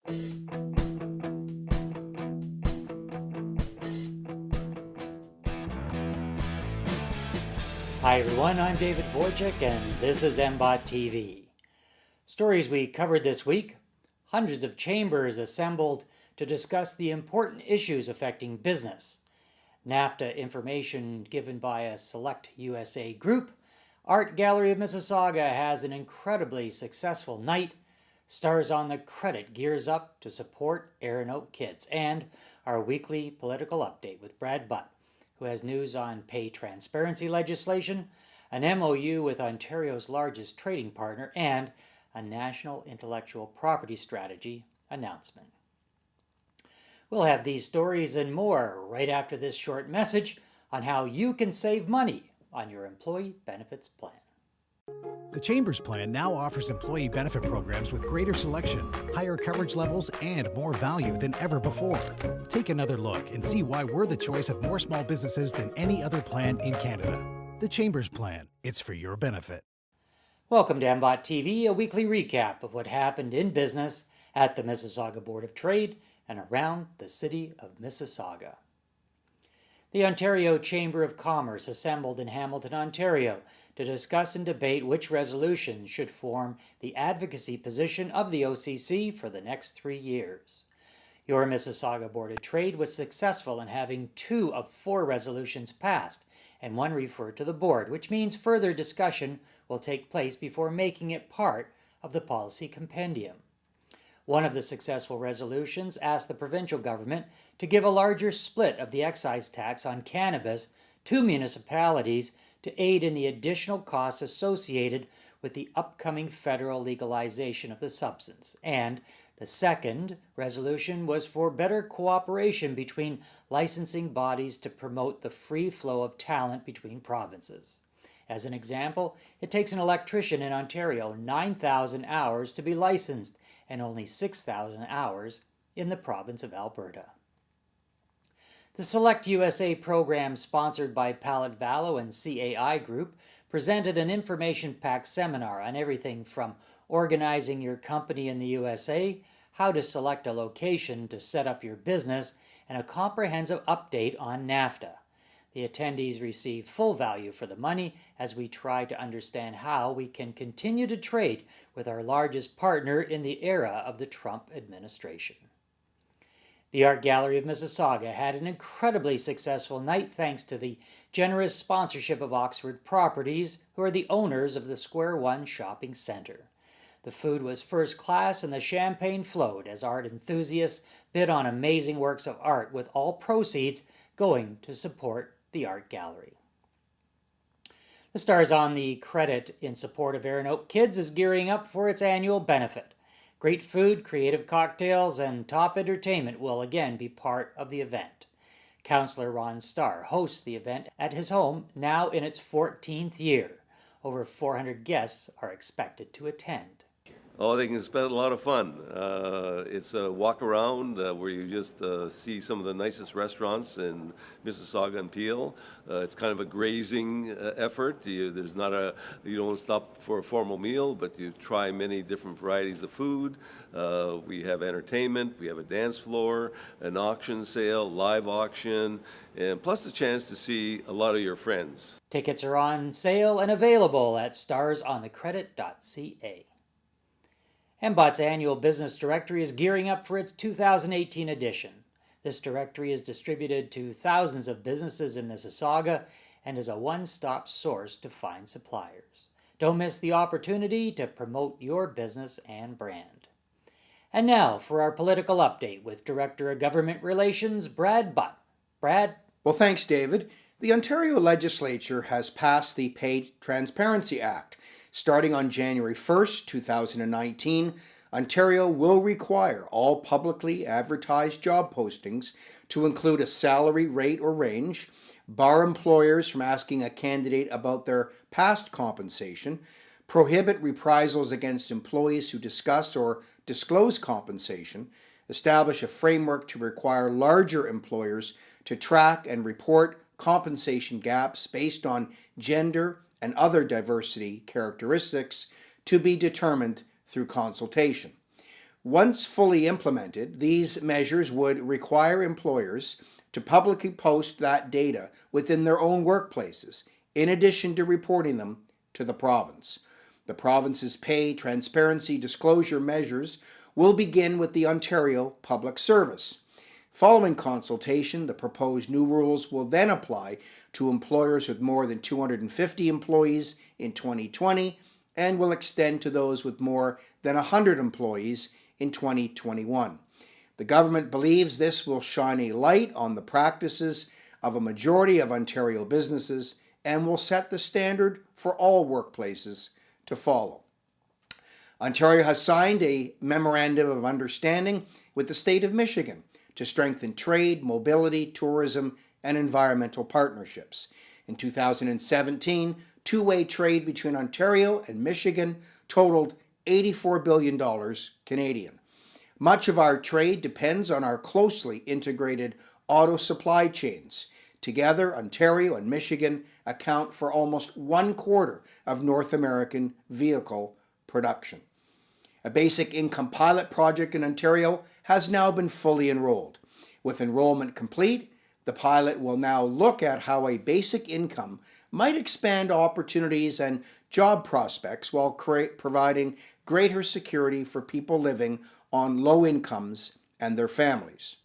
Hi everyone, I'm David Vorchik and this is MBOT TV. Stories we covered this week: hundreds of chambers assembled to discuss the important issues affecting business, NAFTA information given by a select USA group, Art Gallery of Mississauga has an incredibly successful night, Stars on the Credit gears up to support Erin Oak Kids, and our weekly political update with Brad Butt, who has news on pay transparency legislation, an MOU with Ontario's largest trading partner, and a national intellectual property strategy announcement. We'll have these stories and more right after this short message on how you can save money on your employee benefits plan. The Chamber's plan now offers employee benefit programs with greater selection, higher coverage levels, and more value than ever before. Take another look and see why we're the choice of more small businesses than any other plan in Canada. The Chamber's plan. It's for your benefit. Welcome to MBOT TV, a weekly recap of what happened in business at the Mississauga Board of Trade and around the city of Mississauga. The Ontario Chamber of Commerce assembled in Hamilton, Ontario, to discuss and debate which resolutions should form the advocacy position of the OCC for the next 3 years. Your Mississauga Board of Trade was successful in having 2 of 4 resolutions passed and 1 referred to the board, which means further discussion will take place before making it part of the policy compendium. One of the successful resolutions asked the provincial government to give a larger split of the excise tax on cannabis to municipalities to aid in the additional costs associated with the upcoming federal legalization of the substance. And the second resolution was for better cooperation between licensing bodies to promote the free flow of talent between provinces. As an example, it takes an electrician in Ontario 9,000 hours to be licensed and only 6,000 hours in the province of Alberta. The Select USA program, sponsored by Pallet Vallow and CAI Group, presented an information-packed seminar on everything from organizing your company in the USA, how to select a location to set up your business, and a comprehensive update on NAFTA. The attendees received full value for the money as we try to understand how we can continue to trade with our largest partner in the era of the Trump administration. The Art Gallery of Mississauga had an incredibly successful night thanks to the generous sponsorship of Oxford Properties, who are the owners of the Square One Shopping Centre. The food was first class and the champagne flowed as art enthusiasts bid on amazing works of art, with all proceeds going to support the Art Gallery. The Stars on the Credit in support of Erin Oak Kids is gearing up for its annual benefit. Great food, creative cocktails, and top entertainment will again be part of the event. Councillor Ron Starr hosts the event at his home, now in its 14th year. Over 400 guests are expected to attend. Oh, they can spend a lot of fun. It's a walk around where you just see some of the nicest restaurants in Mississauga and Peel. It's kind of a grazing effort. You don't stop for a formal meal, but you try many different varieties of food. We have entertainment, we have a dance floor, an auction sale, live auction, and plus the chance to see a lot of your friends. Tickets are on sale and available at starsonthecredit.ca. MBOT's annual business directory is gearing up for its 2018 edition. This directory is distributed to thousands of businesses in Mississauga and is a one-stop source to find suppliers. Don't miss the opportunity to promote your business and brand. And now for our political update with Director of Government Relations, Brad Butt. Brad? Well, thanks, David. The Ontario Legislature has passed the Pay Transparency Act. Starting on January 1st, 2019, Ontario will require all publicly advertised job postings to include a salary rate or range, bar employers from asking a candidate about their past compensation, prohibit reprisals against employees who discuss or disclose compensation, establish a framework to require larger employers to track and report compensation gaps based on gender and other diversity characteristics to be determined through consultation. Once fully implemented, these measures would require employers to publicly post that data within their own workplaces, in addition to reporting them to the province. The province's pay transparency disclosure measures will begin with the Ontario Public Service. Following consultation, the proposed new rules will then apply to employers with more than 250 employees in 2020 and will extend to those with more than 100 employees in 2021. The government believes this will shine a light on the practices of a majority of Ontario businesses and will set the standard for all workplaces to follow. Ontario has signed a memorandum of understanding with the state of Michigan to strengthen trade, mobility, tourism, and environmental partnerships. In 2017, two-way trade between Ontario and Michigan totaled $84 billion Canadian. Much of our trade depends on our closely integrated auto supply chains. Together, Ontario and Michigan account for almost 1/4 of North American vehicle production. A basic income pilot project in Ontario has now been fully enrolled. With enrollment complete, the pilot will now look at how a basic income might expand opportunities and job prospects while providing greater security for people living on low incomes and their families.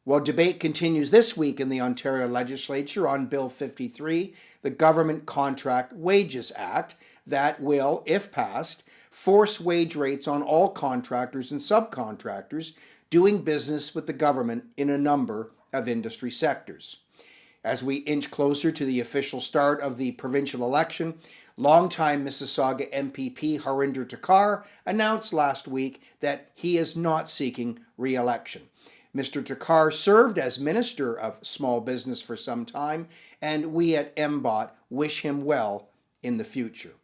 While debate continues this week in the Ontario Legislature on Bill 53, the Government Contract Wages Act, that will, if passed, force wage rates on all contractors and subcontractors doing business with the government in a number of industry sectors. As we inch closer to the official start of the provincial election, longtime Mississauga MPP Harinder Thakkar announced last week that he is not seeking re-election. Mr. Thakkar served as Minister of Small Business for some time, and we at MBOT wish him well in the future.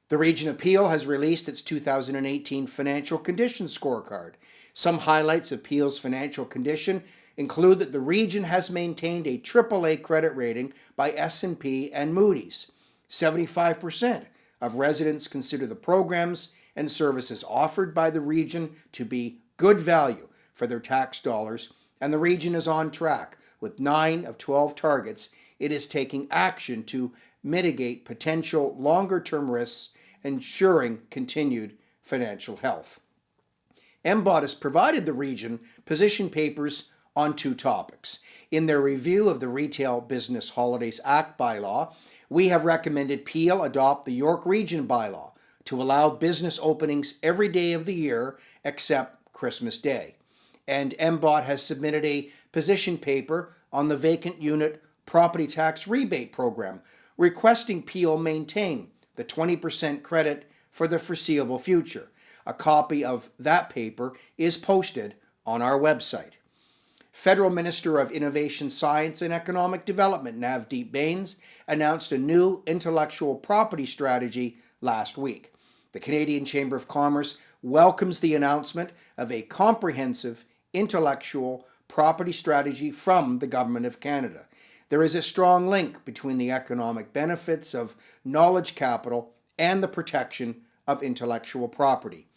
The Region of Peel has released its 2018 Financial Condition Scorecard. Some highlights of Peel's financial condition include that the region has maintained a AAA credit rating by S&P and Moody's. 75% of residents consider the programs and services offered by the region to be good value for their tax dollars, and the region is on track. With 9 of 12 targets, it is taking action to mitigate potential longer-term risks, ensuring continued financial health. MBOT has provided the region position papers on 2 topics. In their review of the Retail Business Holidays Act bylaw, we have recommended Peel adopt the York Region bylaw to allow business openings every day of the year except Christmas Day. And MBOT has submitted a position paper on the vacant unit property tax rebate program, requesting Peel maintain the 20% credit for the foreseeable future. A copy of that paper is posted on our website. Federal Minister of Innovation, Science and Economic Development Navdeep Bains announced a new intellectual property strategy last week. The Canadian Chamber of Commerce welcomes the announcement of a comprehensive intellectual property strategy from the Government of Canada. There is a strong link between the economic benefits of knowledge capital and the protection of intellectual property.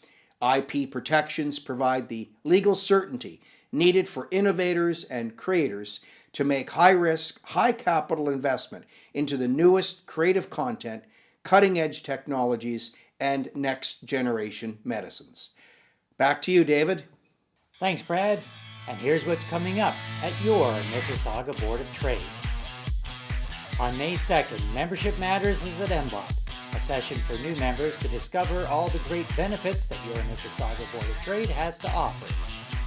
IP protections provide the legal certainty needed for innovators and creators to make high-risk, high-capital investment into the newest creative content, cutting-edge technologies, and next-generation medicines. Back to you, David. Thanks, Brad. And here's what's coming up at your Mississauga Board of Trade. On May 2nd, Membership Matters is at MBOT, a session for new members to discover all the great benefits that your Mississauga Board of Trade has to offer.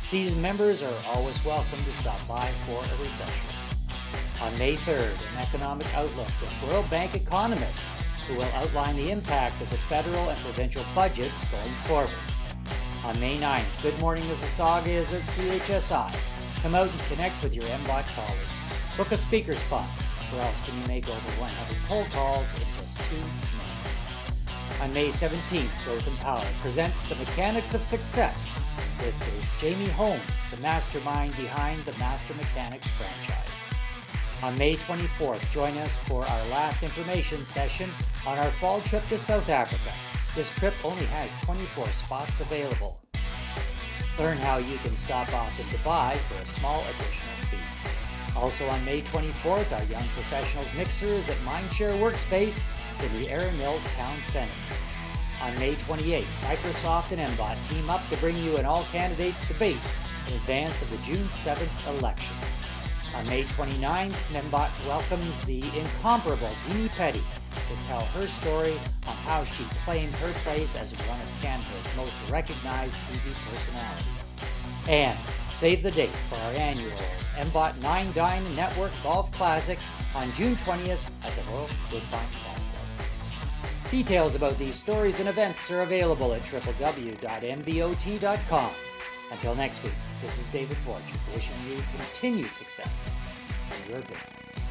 Seasoned members are always welcome to stop by for a refresher. On May 3rd, an economic outlook with World Bank economists who will outline the impact of the federal and provincial budgets going forward. On May 9th, Good Morning Mississauga is at CHSI. Come out and connect with your MBOT colleagues. Book a speaker spot, or else can you make over 100 cold calls in just 2 minutes. On May 17th, Growth and Power presents The Mechanics of Success with Jamie Holmes, the mastermind behind the Master Mechanics franchise. On May 24th, join us for our last information session on our fall trip to South Africa. This trip only has 24 spots available. Learn how you can stop off in Dubai for a small additional fee. Also on May 24th, our Young Professionals Mixer is at Mindshare Workspace in the Erin Mills Town Center. On May 28th, Microsoft and MBOT team up to bring you an all-candidates debate in advance of the June 7th election. On May 29th, MBOT welcomes the incomparable Deanie Petty to tell her story on how she claimed her place as one of Canada's most recognized TV personalities. And save the date for our annual MBOT 9 Dine Network Golf Classic on June 20th at the Royal Woodbine Golf Club. Details about these stories and events are available at www.mbot.com. Until next week, this is David Fortune wishing you continued success in your business.